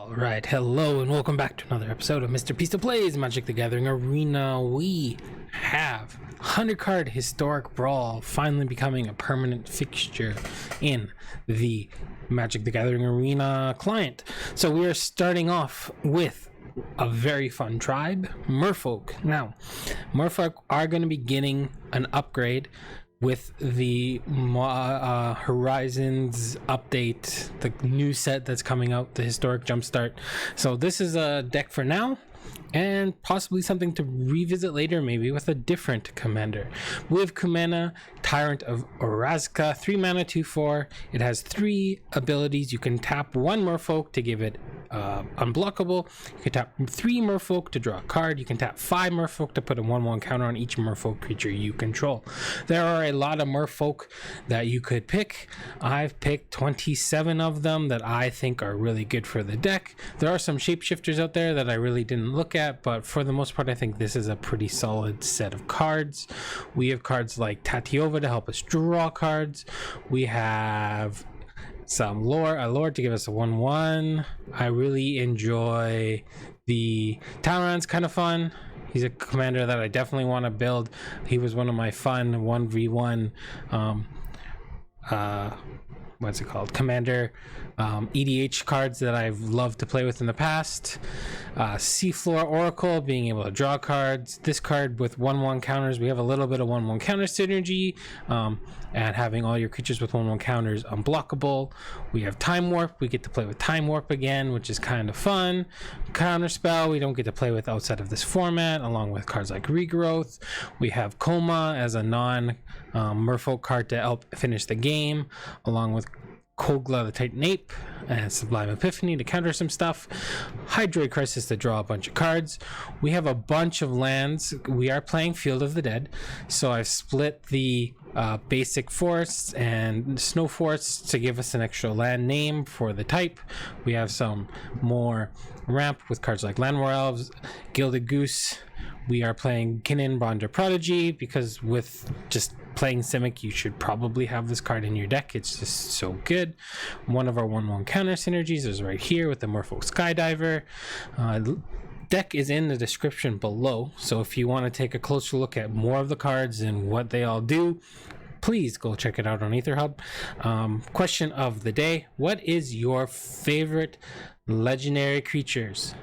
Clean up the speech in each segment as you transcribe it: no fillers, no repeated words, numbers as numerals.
Alright, hello and welcome back to another episode of Mr. Pisto Plays Magic the Gathering Arena. We have 100 card Historic Brawl finally becoming a permanent fixture in the Magic the Gathering Arena client. So we are starting off with a very fun tribe, Merfolk. Now, Merfolk are going to be getting an upgrade with the Horizons update, the new set that's coming out, the Historic Jumpstart. So this is a deck for now, and possibly something to revisit later, maybe with a different commander. We have KUMENA Tyrant of ORAZCA, 3 mana, 2/4. It has 3 abilities. You can tap 1 Merfolk to give it unblockable. You can tap 3 Merfolk to draw a card. You can tap 5 Merfolk to put a 1/1 counter on each Merfolk creature you control. There are a lot of Merfolk that you could pick. I've picked 27 of them that I think are really good for the deck. There are some shapeshifters out there that I really didn't look at, but for the most part I think this is a pretty solid set of cards. We have cards like Tatiova to help us draw cards. We have some a lore to give us a 1/1. I really enjoy the Talrand's kind of fun. He's a commander that I definitely want to build. He was one of my fun 1v1 what's it called, commander EDH cards that I've loved to play with in the past. Seafloor Oracle, being able to draw cards. This card with 1/1 counters, we have a little bit of 1/1 counter synergy, and having all your creatures with 1/1 counters unblockable. We have Time Warp, we get to play with Time Warp again, which is kind of fun. Counterspell, we don't get to play with outside of this format, along with cards like Regrowth. We have Coma as a non-Merfolk card to help finish the game, along with Kogla the Titan Ape and Sublime Epiphany to counter some stuff. Hydroid Crisis to draw a bunch of cards. We have a bunch of lands. We are playing Field of the Dead, so I've split the basic forests and snow forests to give us an extra land name for the type. We have some more ramp with cards like Landwar Elves, Gilded Goose. We are playing Kinnan Bonder Prodigy because with just playing Simic, you should probably have this card in your deck. It's just so good. One of our 1/1 counter synergies is right here with the Merfolk Skydiver. Deck is in the description below, so if you want to take a closer look at more of the cards and what they all do, please go check it out on EtherHub. Question of the day: what is your favorite legendary creatures?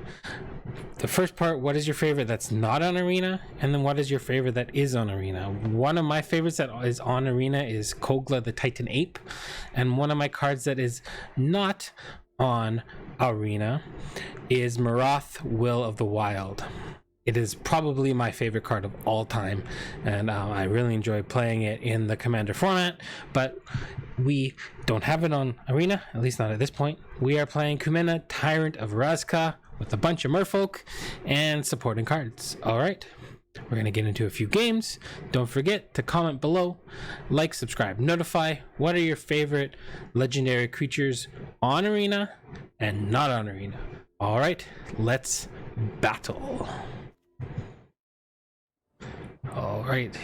The first part, what is your favorite that's not on Arena? And then what is your favorite that is on Arena? One of my favorites that is on Arena is Kogla the Titan Ape. And one of my cards that is not on Arena is Marath, Will of the Wild. It is probably my favorite card of all time, and I really enjoy playing it in the Commander format, but we don't have it on Arena, at least not at this point. We are playing KUMENA Tyrant of ORAZCA with a bunch of Merfolk and supporting cards. Alright, we're going to get into a few games. Don't forget to comment below, like, subscribe, notify. What are your favorite legendary creatures on Arena and not on Arena? Alright, let's battle. Alright,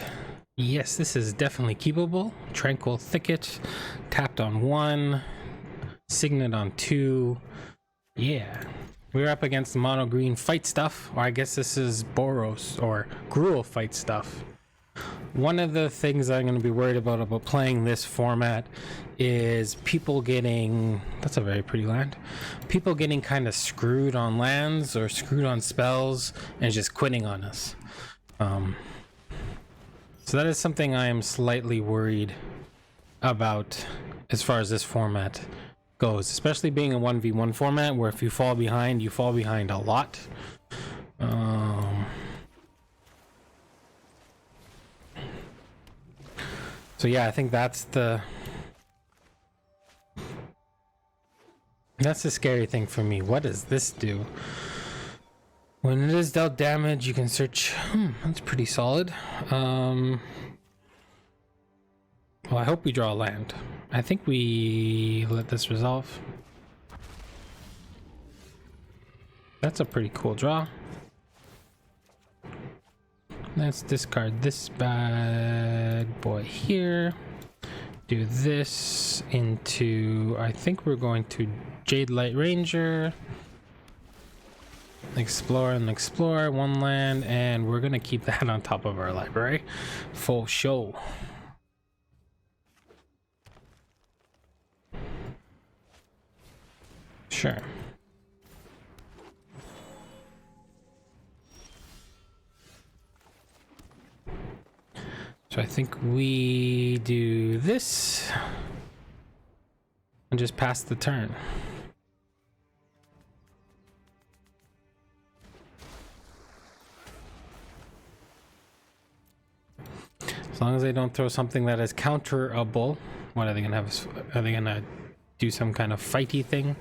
yes, this is definitely keepable. Tranquil Thicket, tapped on 1, Signet on 2. Yeah, we're up against mono green fight stuff, or I guess this is Boros or Gruul fight stuff. One of the things I'm going to be worried about playing this format is people getting, that's a very pretty land, people getting kind of screwed on lands or screwed on spells and just quitting on us. So that is something I am slightly worried about as far as this format goes, especially being a 1v1 format where if you fall behind a lot. So yeah, I think that's the scary thing for me. What does this do? When it is dealt damage, you can search. That's pretty solid. Well, I hope we draw a land. I think we let this resolve. That's a pretty cool draw. Let's discard this bad boy here. Do this into, I think we're going to Jade Light Ranger. Explore and explore, one land, and we're gonna keep that on top of our library. Full show. Sure. So I think we do this and just pass the turn. As long as they don't throw something that is counterable. What are they gonna have? Are they gonna do some kind of fighty thing?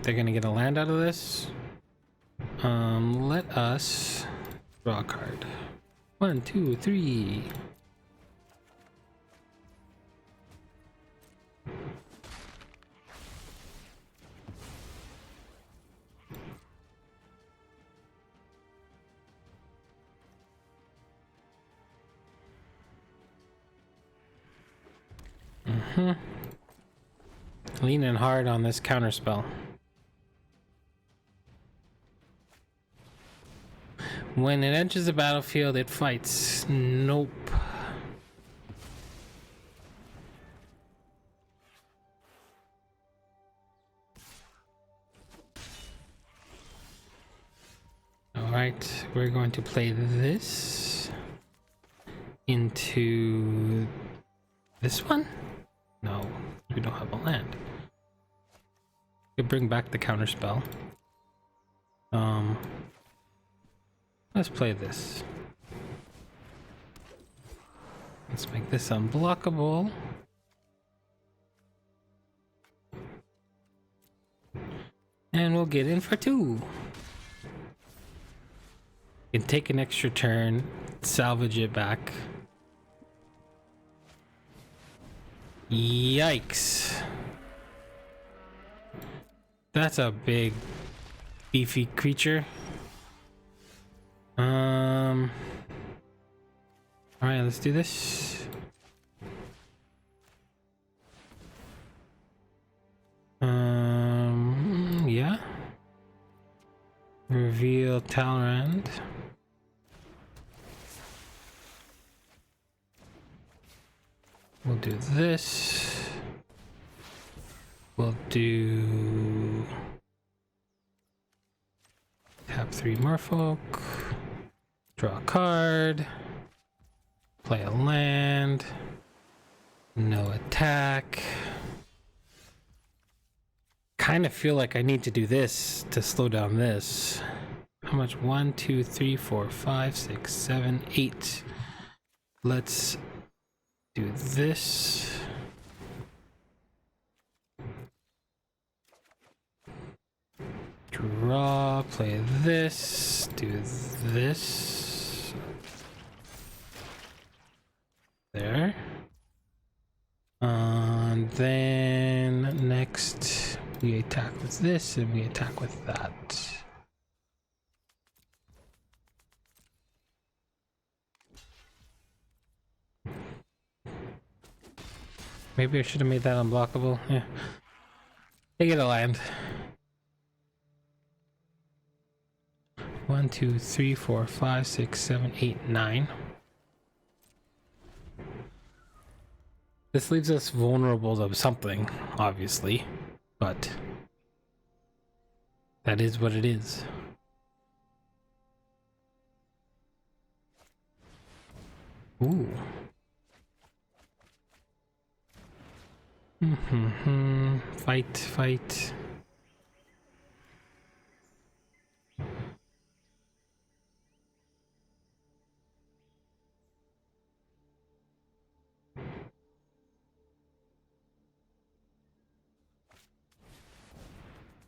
They're gonna get a land out of this. Let us draw a card. 1, 2, 3. Leaning hard on this counterspell. When it enters the battlefield, it fights. Nope. Alright, we're going to play this into this one? No, we don't have a land. We could bring back the counterspell. Let's play this. Let's make this unblockable. And we'll get in for 2. You can take an extra turn, salvage it back. Yikes. That's a big, beefy creature. Alright, let's do this. Yeah. Reveal Talrand. We'll do this. We'll do tap 3 Merfolk. Draw a card. Play a land. No attack. Kind of feel like I need to do this to slow down this. How much? 1, 2, 3, 4, 5, 6, 7, 8. Let's do this. Draw, play this, do this. There. And then next we attack with this and we attack with that. Maybe I should have made that unblockable. Yeah. They get a land. 1, 2, 3, 4, 5, 6, 7, 8, 9. This leaves us vulnerable to something, obviously, but that is what it is. Ooh. Fight, fight.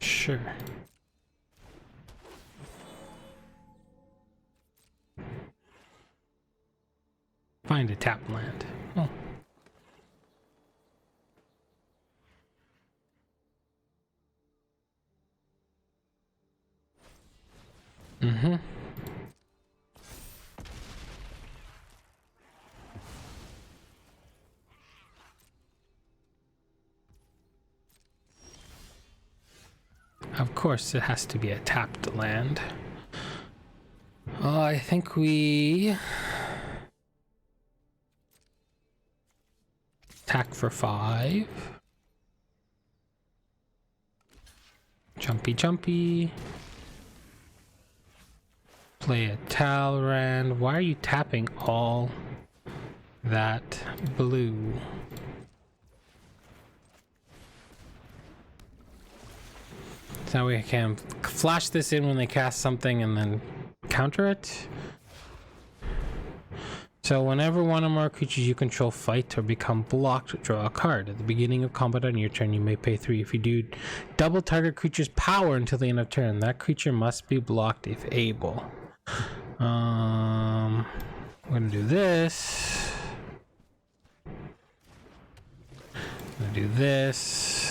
Sure. Find a tap land. Oh. Of course, it has to be a tapped land. I think we attack for 5. Jumpy, jumpy. Play a Talrand. Why are you tapping all that blue? So we can flash this in when they cast something and then counter it. So whenever one or more creatures you control fight or become blocked, draw a card. At the beginning of combat on your turn, you may pay 3. If you do, double target creature's power until the end of turn. That creature must be blocked if able. We're gonna do this. I'm gonna do this.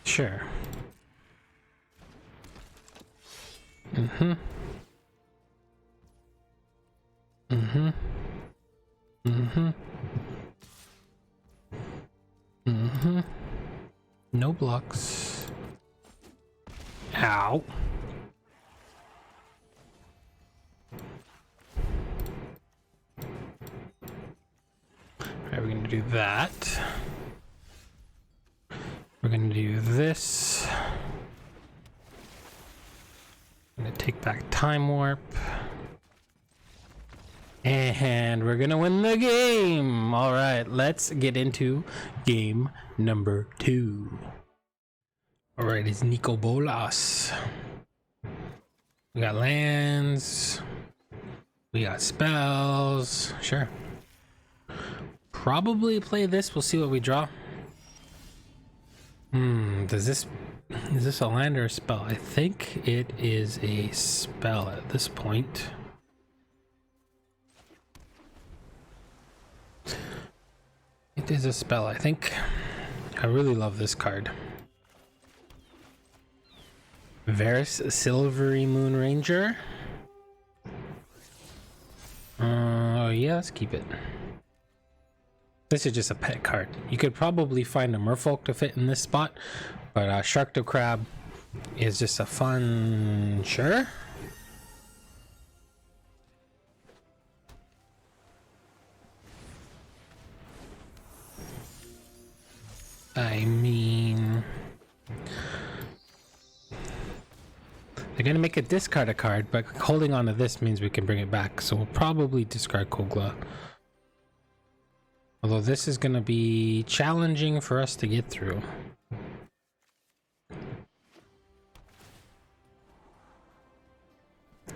Sure. Mm-hmm. Mm-hmm. Mm-hmm. Mm-hmm. No blocks. Ow. Alright, we're gonna do that. We're gonna do this. I'm gonna take back Time Warp. And we're gonna win the game! Alright, let's get into game number 2. Alright, it's Nico Bolos. We got lands. We got spells. Sure. Probably play this, we'll see what we draw. Is this a land or a spell? I think it is a spell at this point. It is a spell, I think. I really love this card. Varus Silvery Moon Ranger. Yeah, let's keep it. This is just a pet card. You could probably find a Merfolk to fit in this spot, but Shark to Crab is just a fun... Sure? I mean... They're gonna make it discard a card, but holding on to this means we can bring it back, so we'll probably discard Kogla. Although this is going to be challenging for us to get through.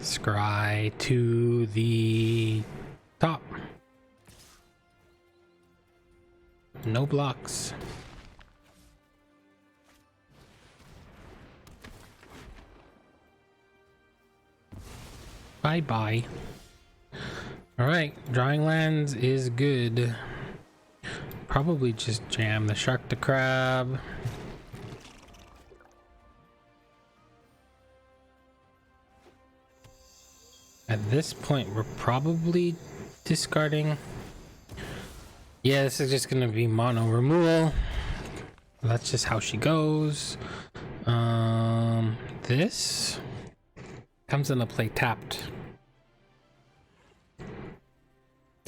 Scry to the top. No blocks. Bye-bye. Alright, drawing lands is good. Probably just jam the Shark to Crab. At this point, we're probably discarding. Yeah, this is just gonna be mono removal. That's just how she goes. This comes into play tapped.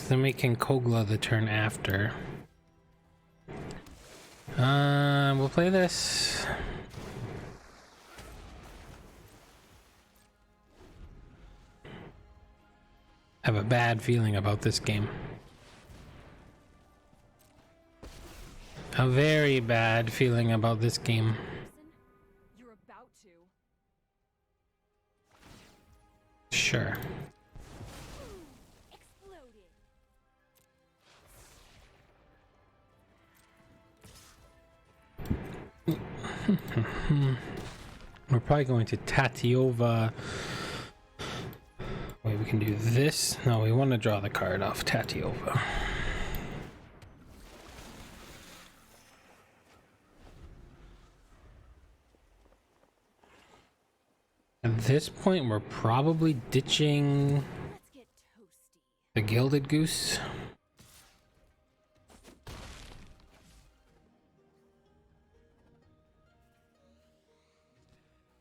Then we can Kogla the turn after. We'll play this. I have a bad feeling about this game. A very bad feeling about this game. You're about to. Sure. We're probably going to Tatiova. Wait, we can do this. No, we want to draw the card off Tatiova. this point, we're probably ditching Let's get toasty. the Gilded Goose.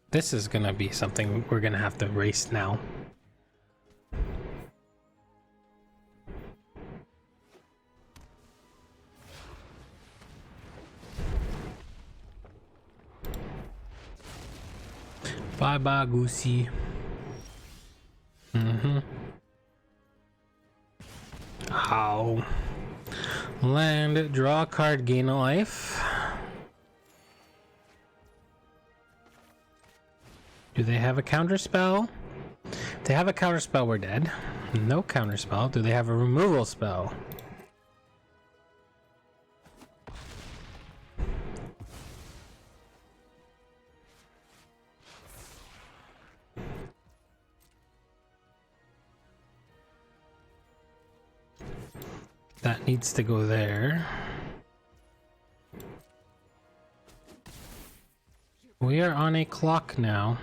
This is gonna be something we're gonna have to race now. Bye bye, Goosey. Ow. Land, draw a card, gain a life. Do they have a counter spell? If they have a counter spell, we're dead. No counter spell. Do they have a removal spell? That needs to go there. We are on a clock now.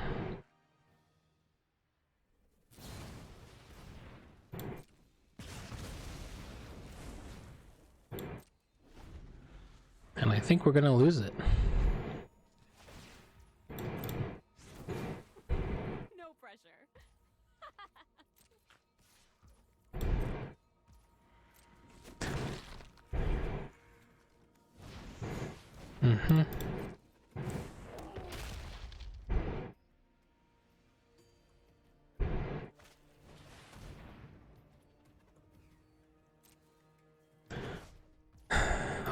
And I think we're gonna lose it. No pressure.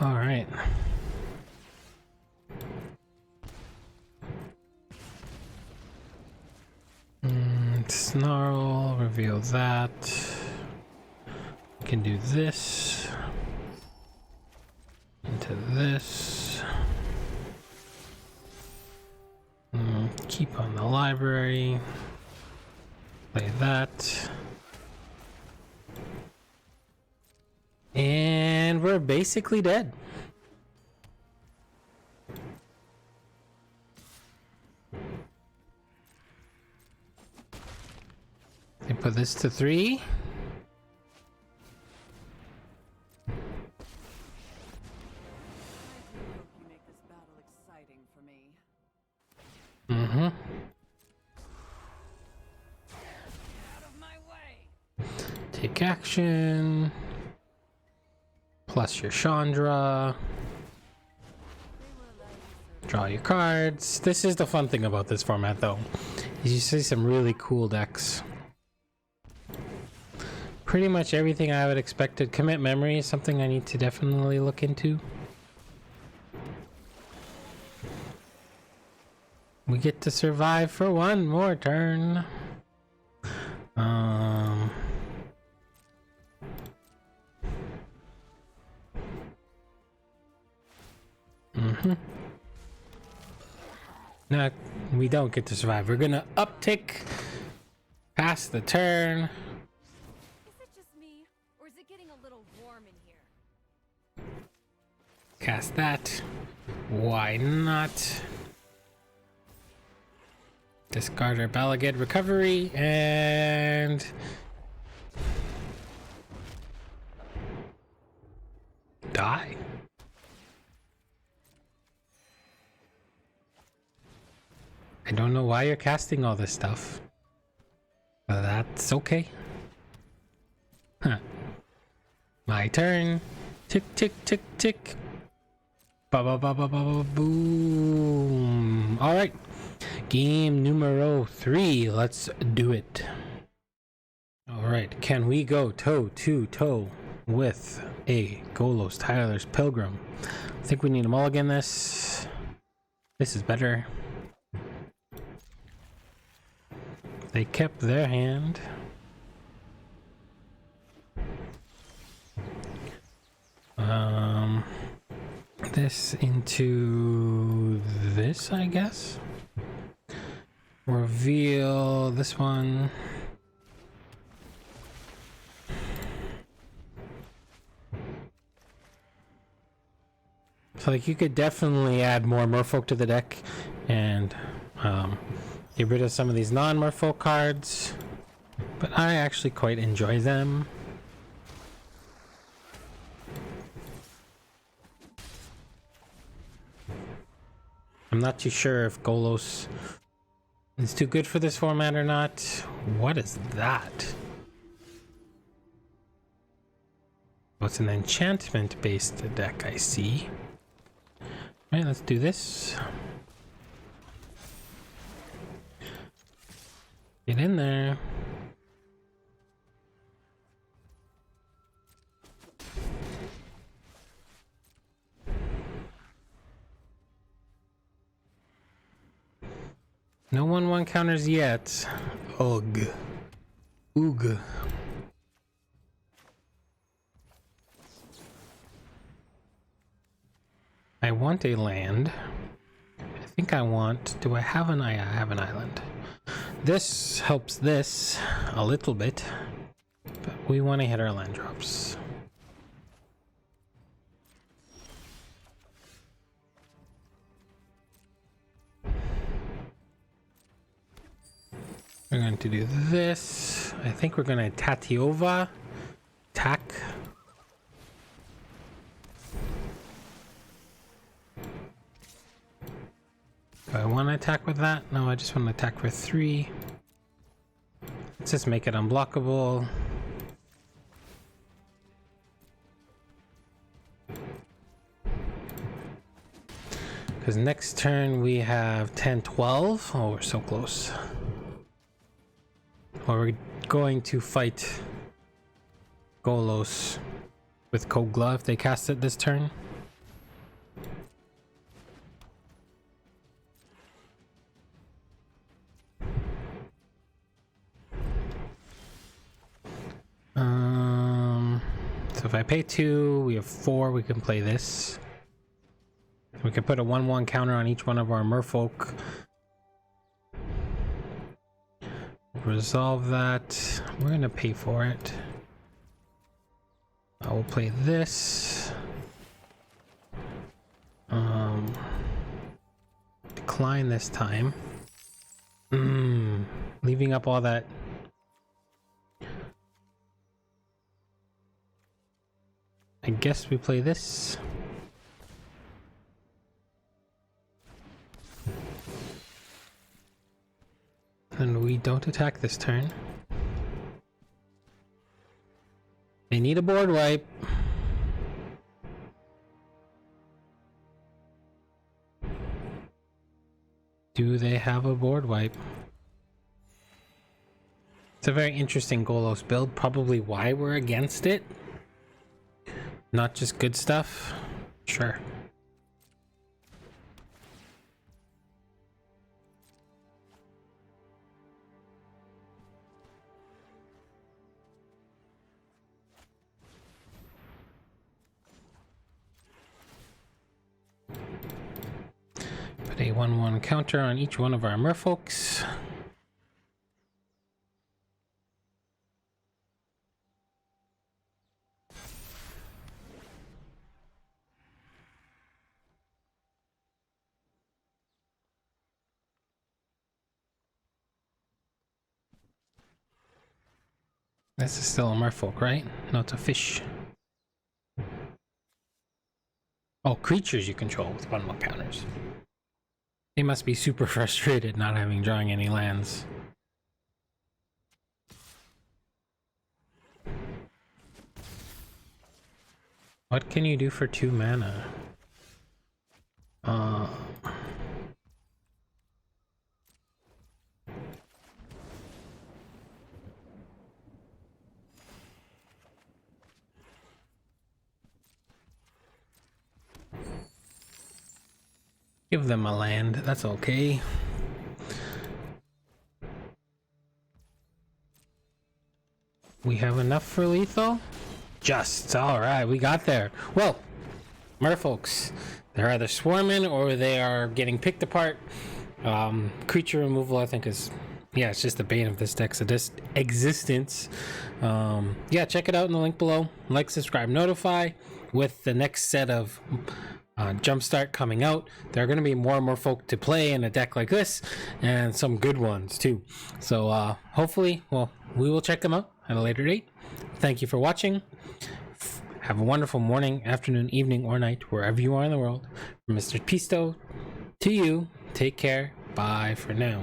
All right. Snarl, reveal that. We can do this. Into this. Keep on the library. Play that. And we're basically dead. I put this to 3. You make this battle exciting for me. Out of my way. Take action. Plus your Chandra. Draw your cards. This is the fun thing about this format, though. Is you see some really cool decks. Pretty much everything I would expect to commit memory is something I need to definitely look into. We get to survive for one more turn. No, we don't get to survive. We're gonna uptick past the turn. Is it just me, or is it getting a little warm in here? Cast that. Why not? Discard our Balagad Recovery and die. I don't know why you're casting all this stuff. But that's okay. Huh. My turn. Tick, tick, tick, tick. Ba ba ba ba ba ba boom. Alright. Game numero 3. Let's do it. Alright. Can we go toe to toe with a Golos Tireless Pilgrim? I think we need a mulligan this. This is better. They kept their hand. This into this, I guess. Reveal this one. So like you could definitely add more Merfolk to the deck and Get rid of some of these non-Merfolk cards, but I actually quite enjoy them. I'm not too sure if Golos is too good for this format or not. What is that? Oh, it's an enchantment-based deck, I see. Alright, let's do this. Get in there. No 1/1 counters yet. Ugh. Oog. I want a land. I think I want... Do I have an... I have an island. This helps this a little bit, but we want to hit our land drops. We're going to do this. I think we're going to Tatiova. Attack. Do I want to attack with that? No, I just want to attack for 3. Let's just make it unblockable. Because next turn we have 10-12. Oh, we're so close. Or we're going to fight Golos with Kogla if they cast it this turn. So if I pay 2, we have 4, we can play this. We can put a 1/1 counter on each one of our Merfolk. Resolve that. We're gonna pay for it. I will play this. Decline this time. Leaving up all that. I guess we play this. And we don't attack this turn. They need a board wipe. Do they have a board wipe? It's a very interesting Golos build, probably why we're against it. Not just good stuff. Sure. Put a 1/1 counter on each one of our Merfolks. This is still a Merfolk, right? No, it's a fish. Oh, creatures you control with 1/1 counters. They must be super frustrated not having drawing any lands. What can you do for 2 mana? Give them a land, that's okay. We have enough for lethal? Just, alright, we got there. Well, Merfolks, they're either swarming or they are getting picked apart. Creature removal, I think, is, yeah, it's just the bane of this deck's existence. Yeah, check it out in the link below. Like, subscribe, notify. With the next set of Jumpstart coming out. There are going to be more and more folk to play in a deck like this, and some good ones too. So hopefully, well, we will check them out at a later date. Thank you for watching. Have a wonderful morning, afternoon, evening, or night, wherever you are in the world. From Mr. Pisto to you, take care. Bye for now.